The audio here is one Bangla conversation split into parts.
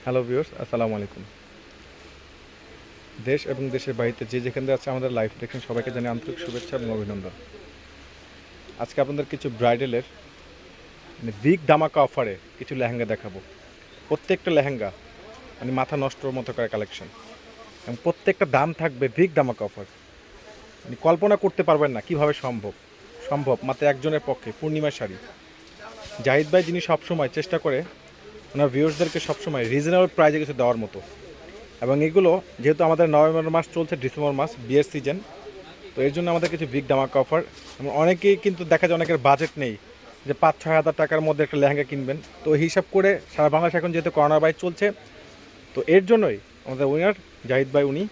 হ্যালো ভিউয়ার্স, আসসালামু আলাইকুম। দেশ এবং দেশের বাইরে যে যেখানে আছে আমাদের লাইভ দেখেন সবাইকে জানাই আন্তরিক শুভেচ্ছা এবং অভিনন্দন। আজকে আপনাদের কিছু ব্রাইডালের বিগ ধামাকা অফারে কিছু লেহেঙ্গা দেখাবো। প্রত্যেকটা লেহেঙ্গা মাথা নষ্টর মতো করে কালেকশন এবং প্রত্যেকটা দাম থাকবে বিগ ধামাকা অফার। কল্পনা করতে পারবেন না কিভাবে সম্ভব মাত্র একজনের পক্ষে। পূর্ণিমা শাড়ি জাহিদ ভাই যিনি সবসময় চেষ্টা করে ওনার ভিউয়ার্সদেরকে সবসময় রিজনেবল প্রাইসে কিছু দেওয়ার মতো, এবং এগুলো যেহেতু আমাদের নভেম্বর মাস চলছে, ডিসেম্বর মাস বিয়ের সিজন, তো এর জন্য আমাদের কিছু বিগ ধামাকা অফার। এবং অনেকেই কিন্তু দেখা যায় অনেকের বাজেট নেই যে 5-6 হাজার টাকার মধ্যে একটা লেহেঙ্গা কিনবেন। তো হিসাব করে সারা বাংলাদেশ এখন যেহেতু করোনা বাইচ চলছে, তো এর জন্যই আমাদের উইনার জাহিদ ভাই উনি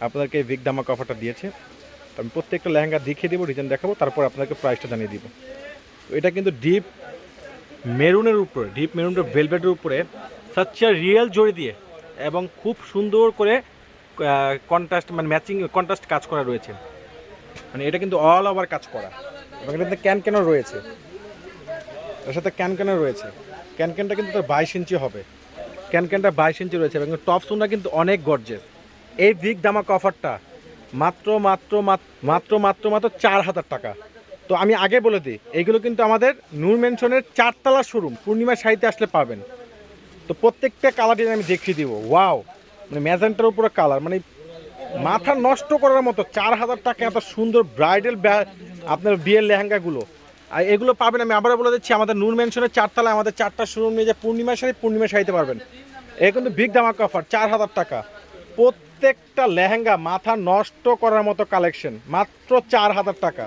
আপনাদেরকে এই বিগ ধামাকা অফারটা দিয়েছে। তো আমি প্রত্যেকটা লেহেঙ্গা দেখিয়ে দেবো, ডিজাইন দেখাবো, তারপর আপনাকে প্রাইসটা জানিয়ে দিব। তো এটা কিন্তু ডিপ মেরুনের উপরে, ডিপ মেরুনের ভেলভেটের উপরে সাচ্চা রিয়েল জড়ি দিয়ে এবং খুব সুন্দর করে কন্ট্রাস্ট ম্যাচিং কন্ট্রাস্ট কাজ করা রয়েছে। এটা কিন্তু অল ওভার কাজ করা, এবং এটাতে ক্যানও রয়েছে, এর সাথে ক্যানও রয়েছে। ক্যানটা কিন্তু তার 22 ইঞ্চি হবে, ক্যানটা 22 ইঞ্চি রয়েছে, এবং টপ সুনটা কিন্তু অনেক গর্জেস। এই বিগ ধামাকা অফারটা মাত্র মাত্র মাত্র মাত্র মাত্র 4,000 টাকা। তো আমি আগে বলে দিই, এইগুলো কিন্তু আমাদের নূর মেনশনের 4তলা শোরুম পূর্ণিমা শাড়িতে আসলে পাবেন। তো প্রত্যেকটা কালার ডিজাইন আমি দেখিয়ে দিব। ওয়াও, ম্যাজেন্টার উপরে কালার, মাথা নষ্ট করার মতো। 4,000 টাকা এত সুন্দর ব্রাইডাল আপনার বিয়ের লেহেঙ্গাগুলো, আর এগুলো পাবেন। আমি আবারও বলে দিচ্ছি, আমাদের নূর মেনশনের 4তলায় আমাদের 4টা শোরুম নিয়ে যে পূর্ণিমা শাড়িতে পারবেন। এই কিন্তু বিগ ধামাকা অফার 4,000 টাকা। প্রত্যেকটা লেহেঙ্গা মাথা নষ্ট করার মতো কালেকশন, মাত্র 4,000 টাকা।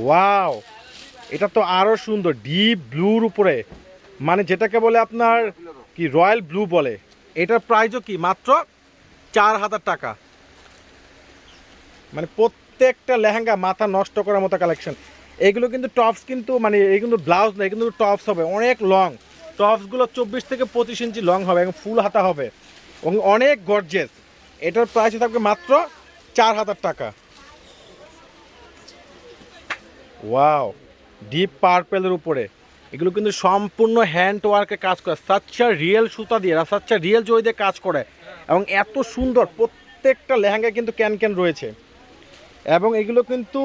ওয়াও, এটা তো আরও সুন্দর, ডিপ ব্লুর উপরে, যেটাকে বলে আপনার কি রয়্যাল ব্লু বলে। এটার প্রাইসও কি মাত্র 4,000 টাকা। প্রত্যেকটা লেহেঙ্গা মাথা নষ্ট করার মতো কালেকশন। এগুলো কিন্তু টপস, কিন্তু এই কিন্তু ব্লাউজ না, কিন্তু টপস হবে অনেক লং। টপসগুলো 24 থেকে 25 ইঞ্চি লং হবে এবং ফুল হাতা হবে এবং অনেক গর্জেস। এটার প্রাইস থাকবে মাত্র 4,000 টাকা। ওয়াও, ডিপ পার্পেলের উপরে এগুলো কিন্তু সম্পূর্ণ হ্যান্ড ওয়ার্কে কাজ করে, সাচ্চা রিয়েল সুতা দিয়ে, সাচ্চা রিয়েল জড়ি দিয়ে কাজ করে, এবং এত সুন্দর। প্রত্যেকটা লেহেঙ্গা কিন্তু ক্যান রয়েছে, এবং এগুলো কিন্তু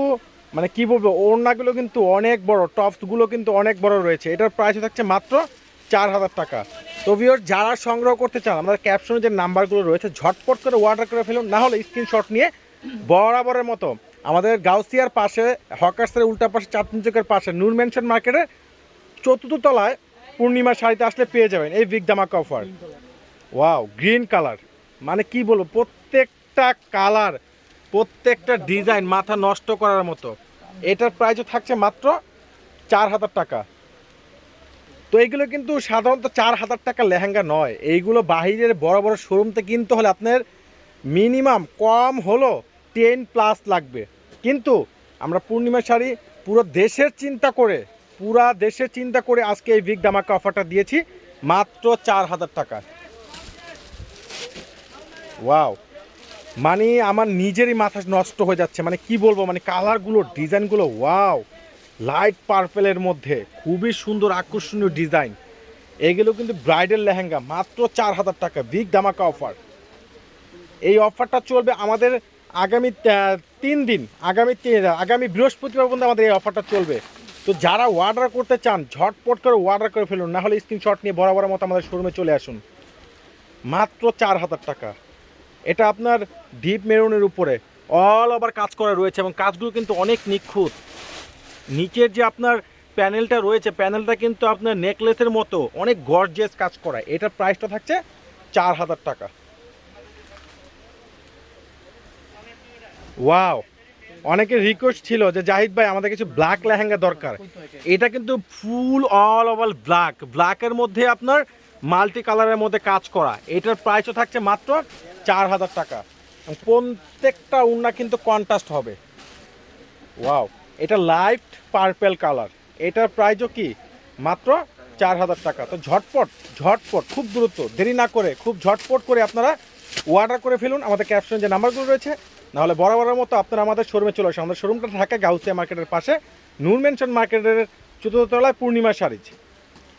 কি বলবো, ওড়নাগুলো কিন্তু অনেক বড়, টপসগুলো কিন্তু অনেক বড় রয়েছে। এটার প্রাইস থাকছে মাত্র 4,000 টাকা। তো ভিউয়ার, যারা সংগ্রহ করতে চান আমাদের ক্যাপশনে যে নাম্বারগুলো রয়েছে ঝটপট করে অর্ডার করে ফেলুন, না হলে স্ক্রিনশট নিয়ে বরাবরের মতো আমাদের গাউসিয়ার পাশে, হকার্সের উল্টা পাশে, চাঁদনি চকের পাশে নূর মেনশন মার্কেটের 4র্থ তলায় পূর্ণিমা শাড়িতে আসলে পেয়ে যাবেন এই বিগ ধামাকা অফার। ওয়াও, গ্রিন কালার, কি বলবো, প্রত্যেকটা কালার, প্রত্যেকটা ডিজাইন মাথা নষ্ট করার মতো। এটার প্রাইসও থাকছে মাত্র 4,000 টাকা। তো এইগুলো কিন্তু সাধারণত 4,000 টাকা লেহেঙ্গা নয়, এইগুলো বাহিরের বড় বড় শোরুমতে কিনতে হলে আপনার মিনিমাম কম হলো 10+ লাগবে। কিন্তু আমরা পূর্ণিমা শাড়ি পুরো দেশের চিন্তা করে আজকে এই বিগ ধামাকা অফারটা দিয়েছি মাত্র 4,000 টাকা। ওয়াও, আমার নিজেরই মাথা নষ্ট হয়ে যাচ্ছে, কি বলবো, কালারগুলো, ডিজাইনগুলো। ওয়াও, লাইট পার্পেলের মধ্যে খুবই সুন্দর আকর্ষণীয় ডিজাইন। এগুলো কিন্তু ব্রাইডাল লেহেঙ্গা, মাত্র 4,000 টাকা, বিগ ধামাকা অফার। এই অফারটা চলবে আমাদের আগামী 3 দিন, আগামী বৃহস্পতিবার পর্যন্ত আমাদের এই অফারটা চলবে। তো যারা অর্ডার করতে চান ঝটপট করে অর্ডার করে ফেলুন, না হলে স্ক্রিনশট নিয়ে বরাবরের মতো আমাদের শোরুমে চলে আসুন। মাত্র 4,000 টাকা। এটা আপনার ডিপ মেরুনের উপরে অল ওভার কাজ করা রয়েছে, এবং কাজগুলো কিন্তু অনেক নিখুঁত। নিচের যে আপনার প্যানেলটা রয়েছে, প্যানেলটা কিন্তু আপনার নেকলেসের মতো অনেক গর্জিয়াস কাজ করা। এটার প্রাইসটা থাকছে 4,000 টাকা। ওয়াও, অনেকের রিকোয়েস্ট ছিল যে জাহিদ ভাই আমাদের কিছু ব্ল্যাক লেহেঙ্গা দরকার। এটা কিন্তু ফুল অল ওভার ব্ল্যাকের মধ্যে আপনার মাল্টি কালারের মধ্যে কাজ করা। এটার প্রাইসও থাকছে মাত্র 4,000 টাকা। প্রত্যেকটা ওড়না কিন্তু কন্ট্রাস্ট হবে। ওয়াও, এটা লাইট পার্পেল কালার। এটার প্রাইসও কি মাত্র 4,000 টাকা। তো ঝটপট খুব দ্রুত, দেরি না করে খুব ঝটপট করে আপনারা অর্ডার করে ফেলুন। আমাদের ক্যাপশনে যে নাম্বারগুলো রয়েছে, নাহলে বরাবরের মতো আপনারা আমাদের শোরুমে চলে আসুন। আমাদের শোরুমটা ঢাকা গাউসিয়া মার্কেটের পাশে, নূর মেনশন মার্কেটের 4র্থ তলায় পূর্ণিমা শাড়ি।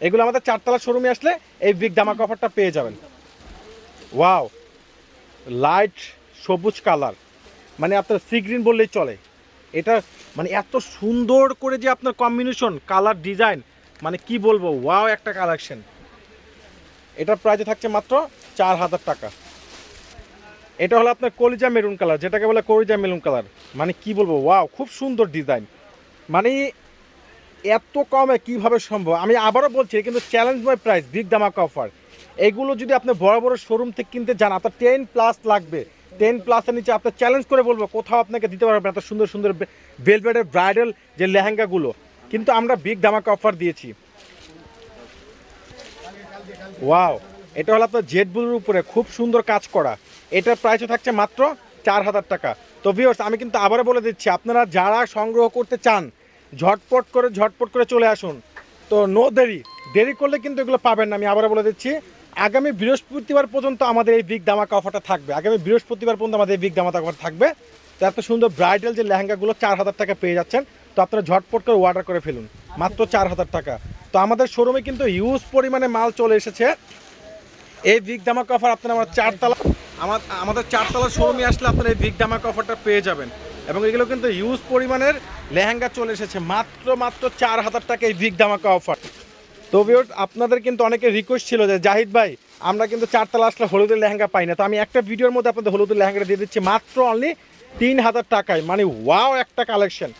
এগুলো আমাদের 4 তলা শোরুমে আসলে এই বিগ ধামাকা অফারটা পেয়ে যাবেন। ওয়াও, লাইট সবুজ কালার, মানে আপনার সি গ্রিন বললেই চলে। এটা মানে এত সুন্দর করে যে আপনার কম্বিনেশন কালার ডিজাইন, মানে কি বলবো, ওয়াও একটা কালেকশন। এটার প্রাইসে থাকছে মাত্র 4000 টাকা। এটা হলো আপনার কলিজা মেরুন কালার, যেটাকে বলে কলিজা মেরুন কালার, মানে কি বলবো, ওয়াও খুব সুন্দর ডিজাইন। মানে এত কমে কিভাবে সম্ভব, আমি আবারও বলছি কিন্তু চ্যালেঞ্জ বাই প্রাইস, বিগ ধামাকা অফার। এগুলো যদি আপনি বড় বড় শোরুম থেকে কিনতে যান আপনার 10+ লাগবে। 10+-এর নিচে আপনার চ্যালেঞ্জ করে বলবো কোথাও আপনাকে দিতে পারবেন এত সুন্দর সুন্দর ভেলভেটের ব্রাইডাল যে লেহেঙ্গাগুলো, কিন্তু আমরা বিগ ধামাকা অফার দিয়েছি। ওয়াও, এটা হলো আপনার জেড ব্লুর উপরে খুব সুন্দর কাজ করা। এটার প্রাইসও থাকছে মাত্র 4000 টাকা। তো ভিউয়ার্স, আমি কিন্তু আবারও বলে দিচ্ছি, আপনারা যারা সংগ্রহ করতে চান ঝটপট করে চলে আসুন। তো নো দেরি, দেরি করলে কিন্তু এগুলো পাবেন না। আমি আবারও বলে দিচ্ছি, আগামী বৃহস্পতিবার পর্যন্ত আমাদের এই বিগ ধামাকা অফারটা থাকবে। আগামী বৃহস্পতিবার পর্যন্ত আমাদের এই বিগ ধামাকা অফার থাকবে। তো এত সুন্দর ব্রাইডাল যে লেহেঙ্গাগুলো 4000 টাকা পেয়ে যাচ্ছেন। তো আপনারা ঝটপট করে অর্ডার করে ফেলুন, মাত্র 4000 টাকা। তো আমাদের শোরুমে কিন্তু হিউজ পরিমাণে মাল চলে এসেছে। এই বিগ ধামাকা অফার আপনারা আমাদের 4 তলার শোরুমে আসলে আপনারা এই বিগ ধামাকা অফারটা পেয়ে যাবেন। এবং এগুলো কিন্তু হিউজ পরিমাণের লেহেঙ্গা চলে এসেছে, মাত্র 4000 টাকা এই বিগ ধামাকা অফার। তো ভিউয়ার্স, আপনাদের কিন্তু অনেকে রিকোয়েস্ট ছিল যে জাহিদ ভাই আমরা কিন্তু 4 তলা আসলে হলুদের লেহেঙ্গা পাই না। তো আমি একটা ভিডিওর মধ্যে আপনাদের হলুদের লেহেঙ্গাটা দিয়ে দিচ্ছি মাত্র অনলি 3000 টাকায়। মানে ওয়াও একটা কালেকশন,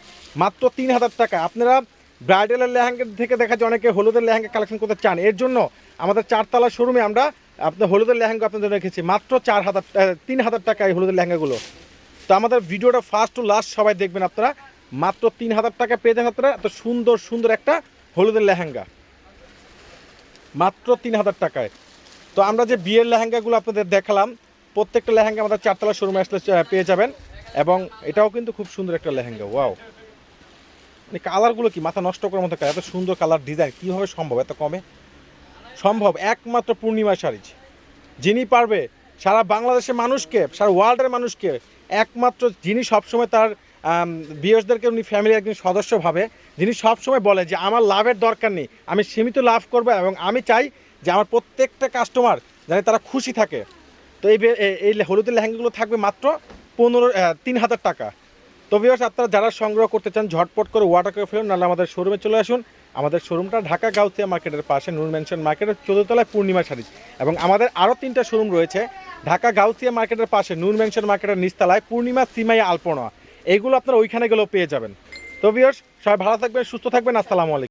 মাত্র 3000 টাকা। আপনারা ব্রাইডালের লেহেঙ্গা থেকে দেখা যায় অনেকে হলুদের লেহেঙ্গা কালেকশন করতে চান, এর জন্য আমাদের 4 তলার শোরুমে আমরা আপনার হলুদের লেহেঙ্গা আপনাদের রেখেছি মাত্র 3000 টাকায় হলুদের লেহেঙ্গাগুলো। তো আমাদের ভিডিওটা ফার্স্ট টু লাস্ট সবাই দেখবেন আপনারা, মাত্র 3000 টাকা পেয়ে যান আপনারা এত সুন্দর সুন্দর একটা হলুদের লেহেঙ্গা, মাত্র 3000 টাকায়। তো আমরা যে বিয়ের লেহেঙ্গাগুলো আপনাদের দেখালাম, প্রত্যেকটা লেহেঙ্গা আমাদের 4 তলার শোরুমে আসলে পেয়ে যাবেন। এবং এটাও কিন্তু খুব সুন্দর একটা লেহেঙ্গা। ওয়াও, মানে কালারগুলো কি মাথা নষ্ট করার মতো, এত সুন্দর কালার ডিজাইন কীভাবে সম্ভব এত কমে? সম্ভব একমাত্র পূর্ণিমা শাড়িজ, যিনি পারবে সারা বাংলাদেশের মানুষকে, সারা ওয়ার্ল্ডের মানুষকে, একমাত্র যিনি সবসময় তার ভিউয়ার্সদেরকে উনি ফ্যামিলির একজন সদস্য ভাবে, যিনি সবসময় বলে যে আমার লাভের দরকার নেই, আমি সীমিত লাভ করবো এবং আমি চাই যে আমার প্রত্যেকটা কাস্টমার যাতে তারা খুশি থাকে। তো এই হলুদের লেহেঙ্গাগুলো থাকবে মাত্র 3000 টাকা। তো ভিউয়ার্স, আপনারা যারা সংগ্রহ করতে চান ঝটপট করে অর্ডার করে ফেলুন, নাহলে আমাদের শোরুমে চলে আসুন। আমাদের শোরুমটা ঢাকা গাউসিয়া মার্কেটের পাশে নূর ম্যানশন মার্কেটের 14 তলায় পূর্ণিমা শাড়িজ। এবং আমাদের আরও 3টা শোরুম রয়েছে ঢাকা গাউসিয়া মার্কেটের পাশে নূর ম্যানশন মার্কেটের নিচতলায় পূর্ণিমা, সিমাইয়া, আলপনা। এইগুলো আপনারা ওইখানে গেলেও পেয়ে যাবেন। তো ভিউয়ার্স, সবাই ভালো থাকবেন, সুস্থ থাকবেন। আসসালামু আলাইকুম।